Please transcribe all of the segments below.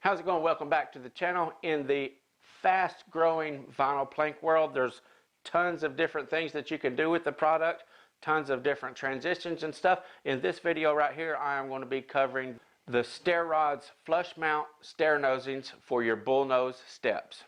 How's it going? Welcome back to the channel. In the fast growing vinyl plank world, there's tons of different things that you can do with the product, tons of different transitions and stuff. In this video right here, I am going to be covering the stairrods flush mount stair nosings for your bullnose steps.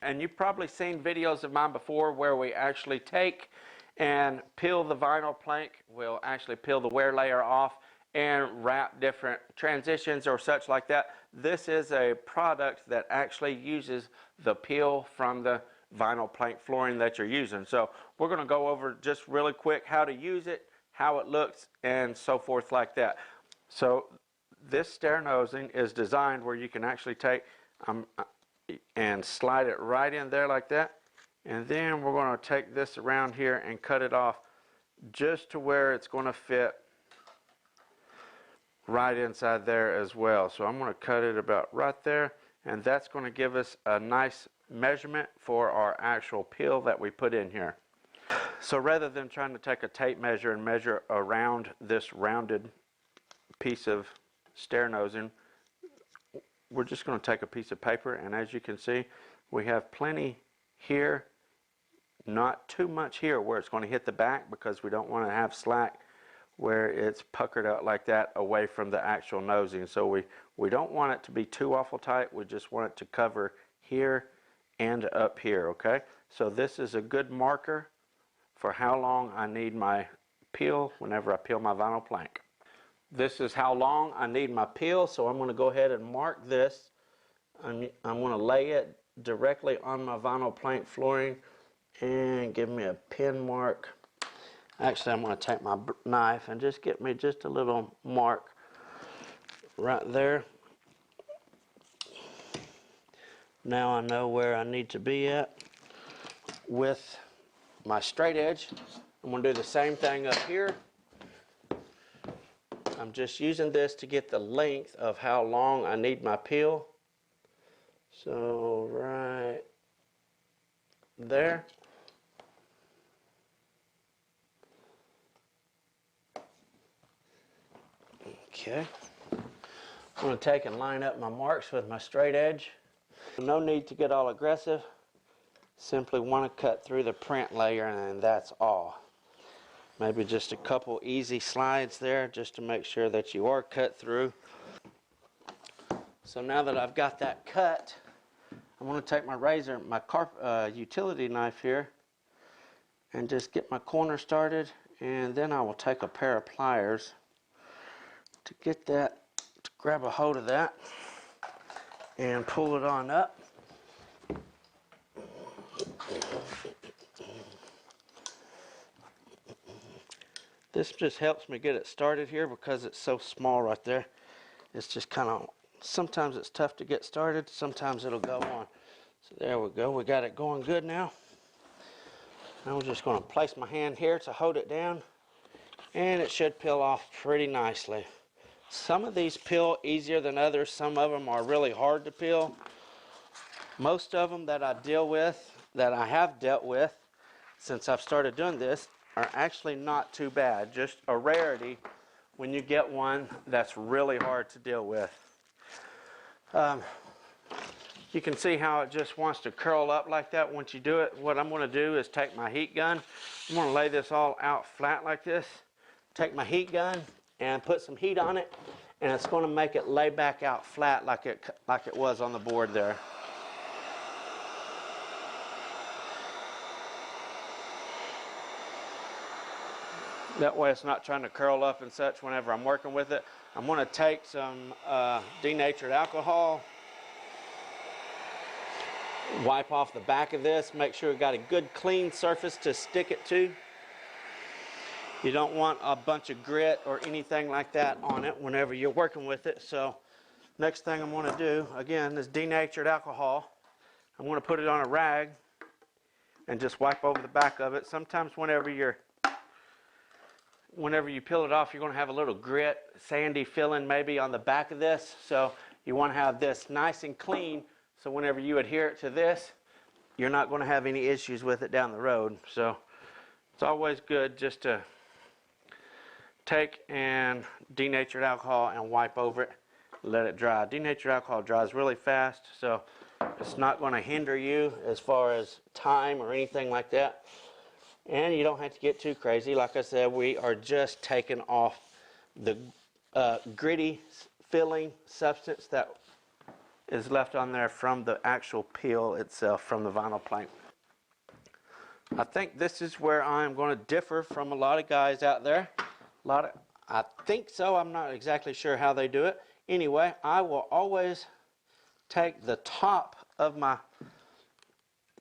And you've probably seen videos of mine before where we actually take and peel the vinyl plank. We'll actually peel the wear layer off and wrap different transitions or such like that. This is a product that actually uses the peel from the vinyl plank flooring that you're using. So we're going to go over just really quick how to use it, how it looks, and so forth like that. So this stair nosing is designed where you can actually take and slide it right in there like that. And then we're going to take this around here and cut it off just to where it's going to fit right inside there as well. So I'm going to cut it about right there, and that's going to give us a nice measurement for our actual peel that we put in here. So rather than trying to take a tape measure and measure around this rounded piece of stair nosing, we're just going to take a piece of paper, and as you can see, we have plenty here, not too much here where it's going to hit the back, because we don't want to have slack where it's puckered out like that away from the actual nosing. So we don't want it to be too awful tight. We just want it to cover here and up here, okay? So this is a good marker for how long I need my peel whenever I peel my vinyl plank. This is how long I need my peel, so I'm going to go ahead and mark this. I'm going to lay it directly on my vinyl plank flooring and give me a pin mark. Actually, I'm going to take my knife and just get me just a little mark right there. Now I know where I need to be at with my straight edge. I'm going to do the same thing up here. I'm just using this to get the length of how long I need my peel. So right there. Okay, I'm going to take and line up my marks with my straight edge. No need to get all aggressive. Simply want to cut through the print layer, and that's all. Maybe just a couple easy slides there just to make sure that you are cut through. So now that I've got that cut, I'm going to take my razor, my utility knife here, and just get my corner started, and then I will take a pair of pliers to get that, to grab a hold of that and pull it on up. This just helps me get it started here because it's so small right there. It's just kind of, sometimes it's tough to get started, sometimes it'll go on. So there we go, we got it going good now. I'm just going to place my hand here to hold it down, and it should peel off pretty nicely. Some of these peel easier than others. Some of them are really hard to peel. Most of them that I deal with, that I have dealt with since I've started doing this, are actually not too bad. Just a rarity when you get one that's really hard to deal with. You can see how it just wants to curl up like that once you do it. What I'm going to do is take my heat gun. I'm going to lay this all out flat like this. Take my heat gun and put some heat on it, and it's going to make it lay back out flat like it was on the board there. That way it's not trying to curl up and such whenever I'm working with it. I'm going to take some denatured alcohol, wipe off the back of this, make sure we've got a good clean surface to stick it to. You don't want a bunch of grit or anything like that on it whenever you're working with it. So next thing I'm going to do, again, is denatured alcohol. I'm going to put it on a rag and just wipe over the back of it. Sometimes whenever you peel it off, you're going to have a little grit, sandy feeling maybe on the back of this. So you want to have this nice and clean, so whenever you adhere it to this, you're not going to have any issues with it down the road. So it's always good just to take and denatured alcohol and wipe over it let it dry. Denatured alcohol dries really fast, so it's not going to hinder you as far as time or anything like that. And you don't have to get too crazy. Like I said, we are just taking off the gritty filling substance that is left on there from the actual peel itself, from the vinyl plank. I think this is where I'm going to differ from a lot of guys out there. I think so. I'm not exactly sure how they do it. Anyway, I will always take the top of my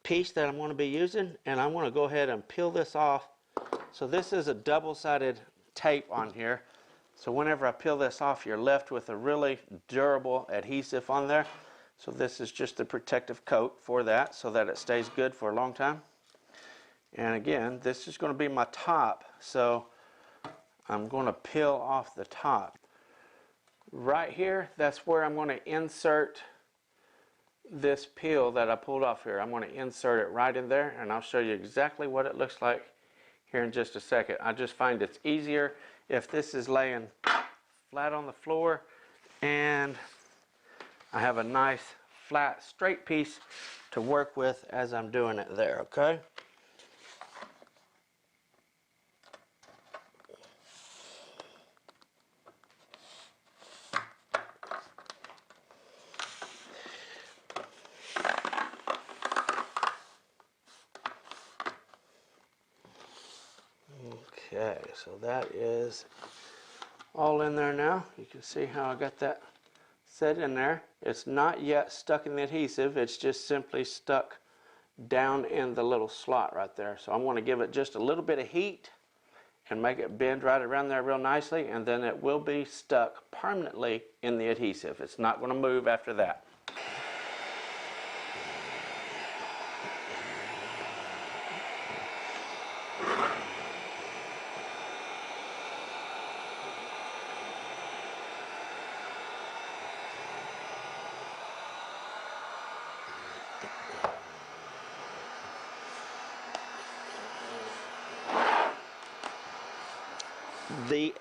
piece that I'm going to be using, and I'm going to go ahead and peel this off. So this is a double-sided tape on here. So whenever I peel this off, you're left with a really durable adhesive on there. So this is just a protective coat for that, so that it stays good for a long time. And again, this is going to be my top, so I'm going to peel off the top. Right here, that's where I'm going to insert this peel that I pulled off here. I'm going to insert it right in there, and I'll show you exactly what it looks like here in just a second. I just find it's easier if this is laying flat on the floor and I have a nice flat straight piece to work with as I'm doing it there, okay? Okay, so that is all in there now. You can see how I got that set in there. It's not yet stuck in the adhesive, it's just simply stuck down in the little slot right there. So I'm going to give it just a little bit of heat and make it bend right around there real nicely, and then it will be stuck permanently in the adhesive. It's not going to move after that. The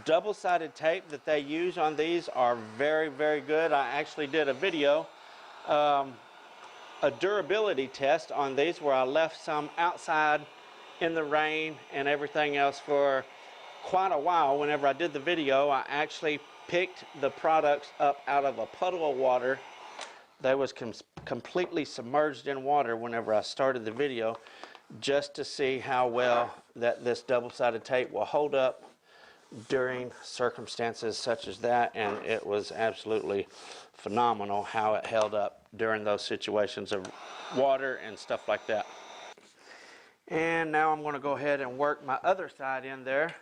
double-sided tape that they use on these are very, very good. I actually did a video, a durability test on these, where I left some outside in the rain and everything else for quite a while. Whenever I did the video, I actually picked the products up out of a puddle of water. They was completely submerged in water whenever I started the video, just to see how well that this double-sided tape will hold up during circumstances such as that, and it was absolutely phenomenal how it held up during those situations of water and stuff like that. And now I'm going to go ahead and work my other side in there.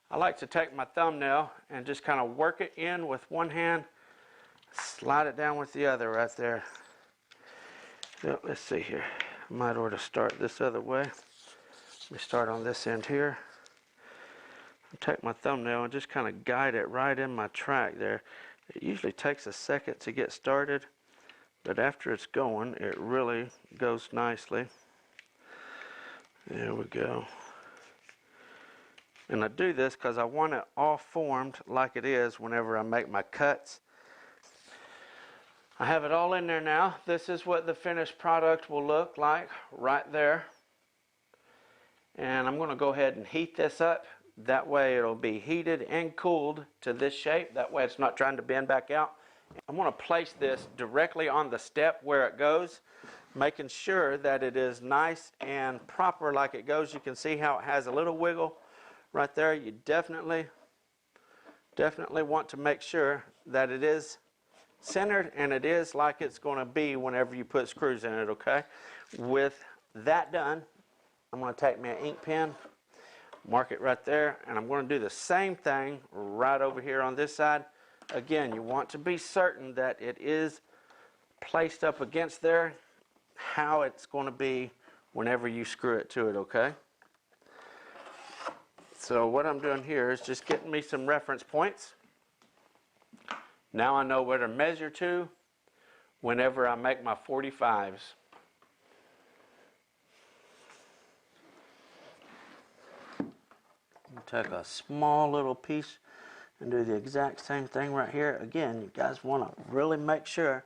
I like to take my thumbnail and just kind of work it in with one hand, slide it down with the other right there. So, let's see here. I might ought to start this other way. Let me start on this end here. Take my thumbnail and just kind of guide it right in my track there. It usually takes a second to get started, but after it's going, it really goes nicely. There we go. And I do this because I want it all formed like it is whenever I make my cuts. I have it all in there now. This is what the finished product will look like right there. And I'm going to go ahead and heat this up. That way it'll be heated and cooled to this shape. That way it's not trying to bend back out. I'm going to place this directly on the step where it goes, making sure that it is nice and proper like it goes. You can see how it has a little wiggle right there. You definitely want to make sure that it is centered and it is like it's going to be whenever you put screws in it, okay? With that done, I'm going to take my ink pen, mark it right there, and I'm going to do the same thing right over here on this side. Again, you want to be certain that it is placed up against there, how it's going to be whenever you screw it to it, okay? So what I'm doing here is just getting me some reference points. Now I know where to measure to whenever I make my 45s. Take a small little piece and do the exact same thing right here. Again, you guys want to really make sure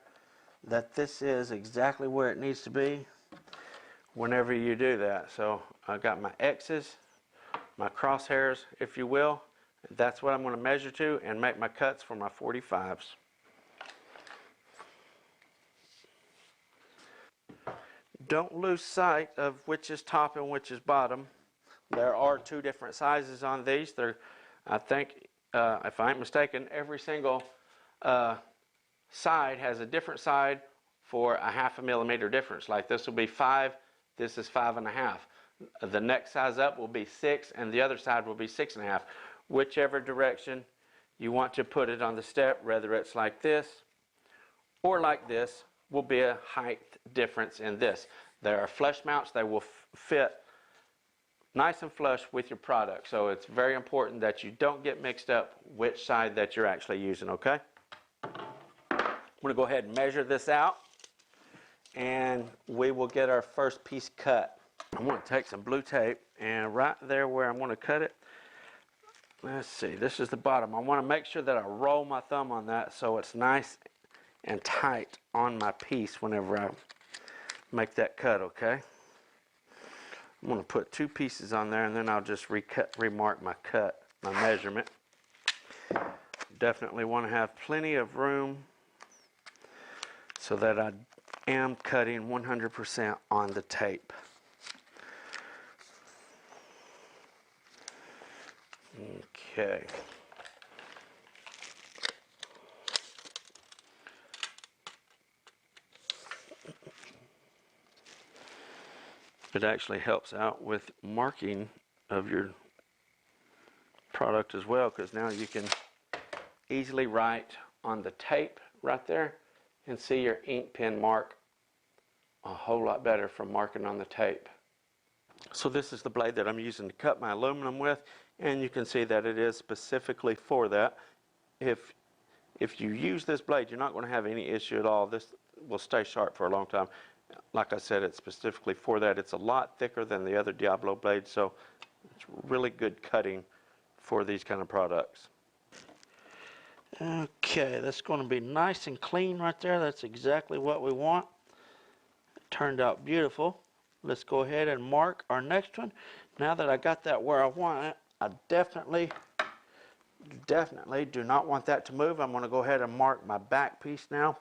that this is exactly where it needs to be whenever you do that. So I got my X's, my crosshairs, if you will. That's what I'm going to measure to and make my cuts for my 45s. Don't lose sight of which is top and which is bottom. There are two different sizes on these. I think, if I ain't mistaken, every single side has a different side for a 1/2 millimeter difference. Like this will be 5, this is 5.5. The next size up will be 6, and the other side will be 6.5. Whichever direction you want to put it on the step, whether it's like this or like this, will be a height difference in this. There are flush mounts. They will fit nice and flush with your product. So it's very important that you don't get mixed up which side that you're actually using, okay? I'm going to go ahead and measure this out, and we will get our first piece cut. I'm going to take some blue tape, and right there where I'm going to cut it, let's see, this is the bottom. I want to make sure that I roll my thumb on that so it's nice and tight on my piece whenever I make that cut, okay? I'm going to put 2 pieces on there, and then I'll just remark my cut, my measurement. Definitely want to have plenty of room so that I am cutting 100% on the tape. Okay. It actually helps out with marking of your product as well, because now you can easily write on the tape right there and see your ink pen mark a whole lot better from marking on the tape. So this is the blade that I'm using to cut my aluminum with, and you can see that it is specifically for that. If you use this blade, you're not going to have any issue at all. This will stay sharp for a long time. Like I said, it's specifically for that. It's a lot thicker than the other Diablo blades, so it's really good cutting for these kind of products. Okay, that's going to be nice and clean right there. That's exactly what we want. It turned out beautiful. Let's go ahead and mark our next one. Now that I got that where I want it, I definitely do not want that to move. I'm going to go ahead and mark my back piece now.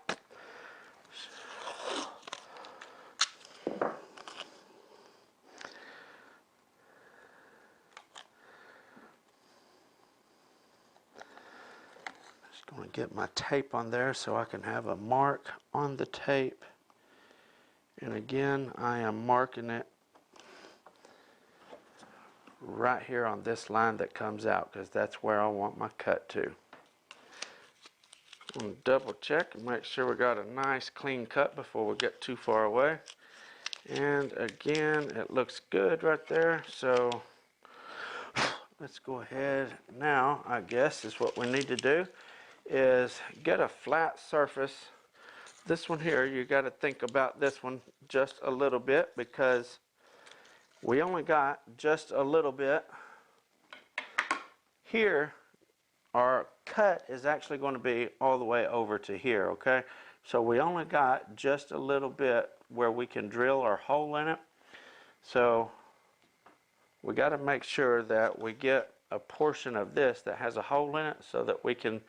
Just going to get my tape on there so I can have a mark on the tape. And again, I am marking it right here on this line that comes out, because that's where I want my cut to. I'm going to double check and make sure we got a nice clean cut before we get too far away. And again, it looks good right there. So let's go ahead now. I guess is what we need to do is get a flat surface. This one here, you got to think about this one just a little bit, because we only got just a little bit. Here, our cut is actually going to be all the way over to here, okay? So we only got just a little bit where we can drill our hole in it. So we got to make sure that we get a portion of this that has a hole in it so that we can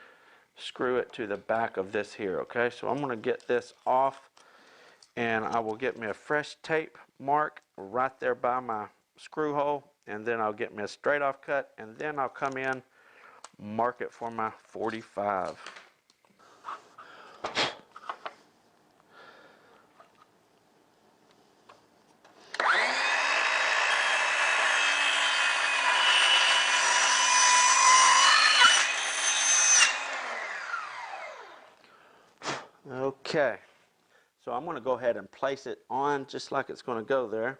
screw it to the back of this here, okay? So I'm going to get this off, and I will get me a fresh tape mark right there by my screw hole, and then I'll get me a straight off cut, and then I'll come in, mark it for my 45. Okay, so I'm going to go ahead and place it on just like it's going to go there,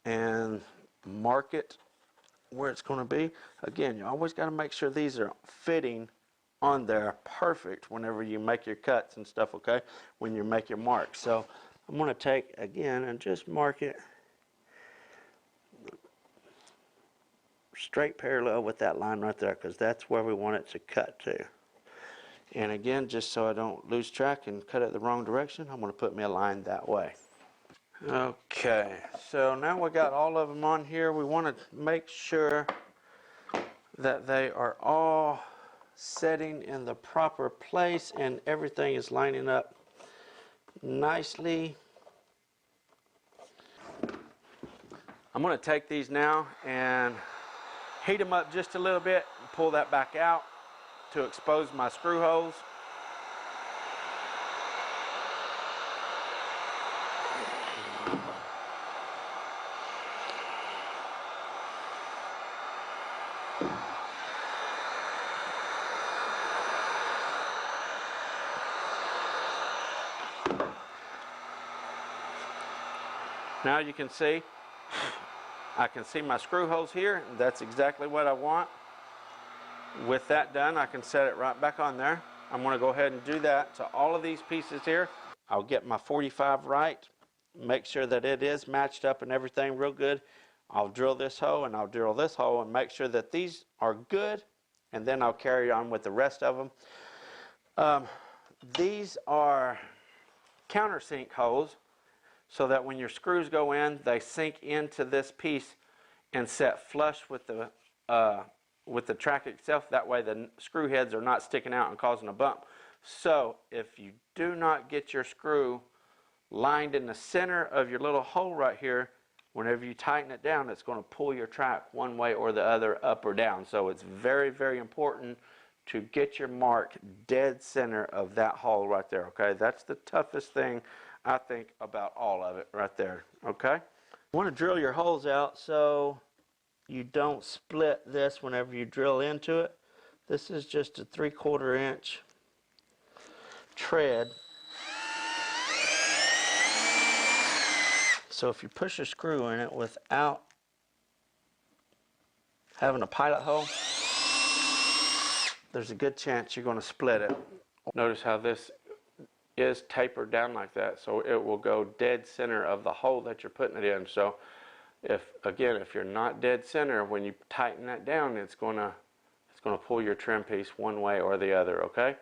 and mark it where it's going to be. Again, you always got to make sure these are fitting on there perfect whenever you make your cuts and stuff, okay, when you make your marks. So I'm going to take again and just mark it straight parallel with that line right there, because that's where we want it to cut to. And again, just so I don't lose track and cut it the wrong direction, I'm going to put me a line that way. Okay, so now we got all of them on here. We want to make sure that they are all setting in the proper place and everything is lining up nicely. I'm going to take these now and heat them up just a little bit and pull that back out to expose my screw holes. Now you can see, I can see my screw holes here. That's exactly what I want. With that done, I can set it right back on there. I'm going to go ahead and do that to all of these pieces here. I'll get my 45 right, make sure that it is matched up and everything real good. I'll drill this hole and I'll drill this hole and make sure that these are good, and then I'll carry on with the rest of them. These are countersink holes, so that when your screws go in, they sink into this piece and set flush with the track itself. That way the screw heads are not sticking out and causing a bump. So if you do not get your screw lined in the center of your little hole right here, whenever you tighten it down, it's going to pull your track one way or the other, up or down. So it's very, very important to get your mark dead center of that hole right there, okay? That's the toughest thing, I think, about all of it right there, okay? You want to drill your holes out so you don't split this whenever you drill into it. This is just a 3/4 inch tread. So if you push a screw in it without having a pilot hole, there's a good chance you're going to split it. Notice how this is tapered down like that, so it will go dead center of the hole that you're putting it in. So if you're not dead center, when you tighten that down, it's going to pull your trim piece one way or the other, okay?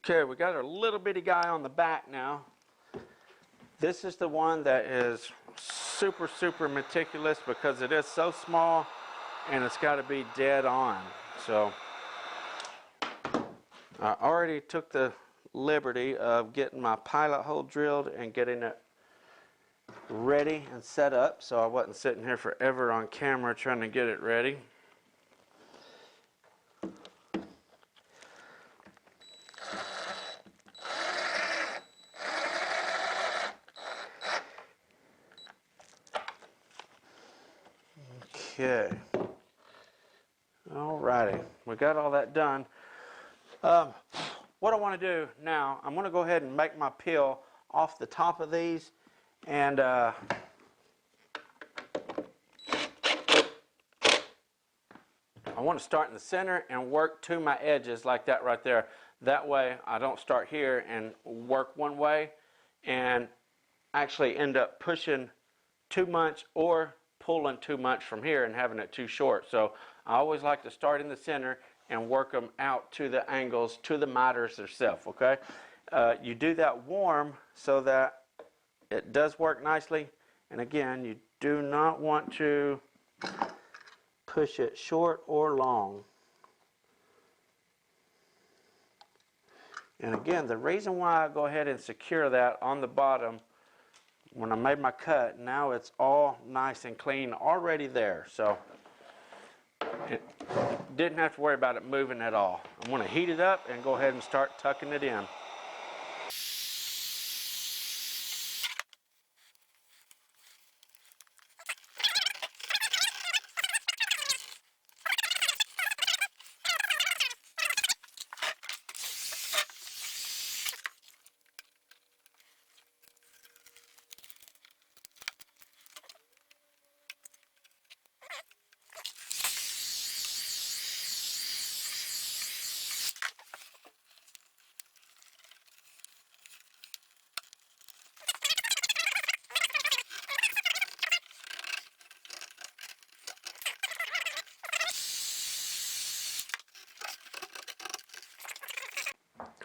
Okay, we got our little bitty guy on the back now. This is the one that is super, super meticulous because it is so small and it's got to be dead on. So I already took the liberty of getting my pilot hole drilled and getting it ready and set up, so I wasn't sitting here forever on camera trying to get it ready. Okay, alrighty, we got all that done. What I want to do now, I'm going to go ahead and make my peel off the top of these, and I want to start in the center and work to my edges like that right there. That way I don't start here and work one way and actually end up pushing too much or pulling too much from here and having it too short. So I always like to start in the center and work them out to the angles, to the miters themselves, okay? You do that warm so that it does work nicely. And again, you do not want to push it short or long. And again, the reason why I go ahead and secure that on the bottom, when I made my cut, now it's all nice and clean already there. So it didn't have to worry about it moving at all. I'm going to heat it up and go ahead and start tucking it in.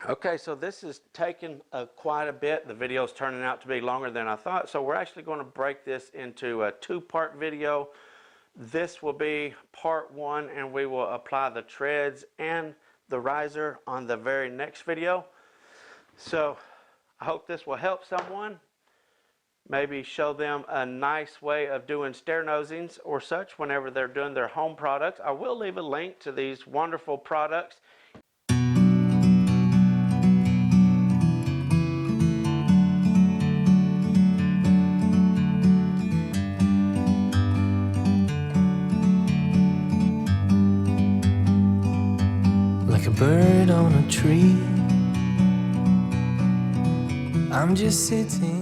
Okay, so this is taking quite a bit. The video is turning out to be longer than I thought, so we're actually going to break this into a two-part video. This will be part one, and we will apply the treads and the riser on the very next video. So I hope this will help someone. Maybe show them a nice way of doing stair nosings or such whenever they're doing their home products. I will leave a link to these wonderful products. Like a bird on a tree, I'm just sitting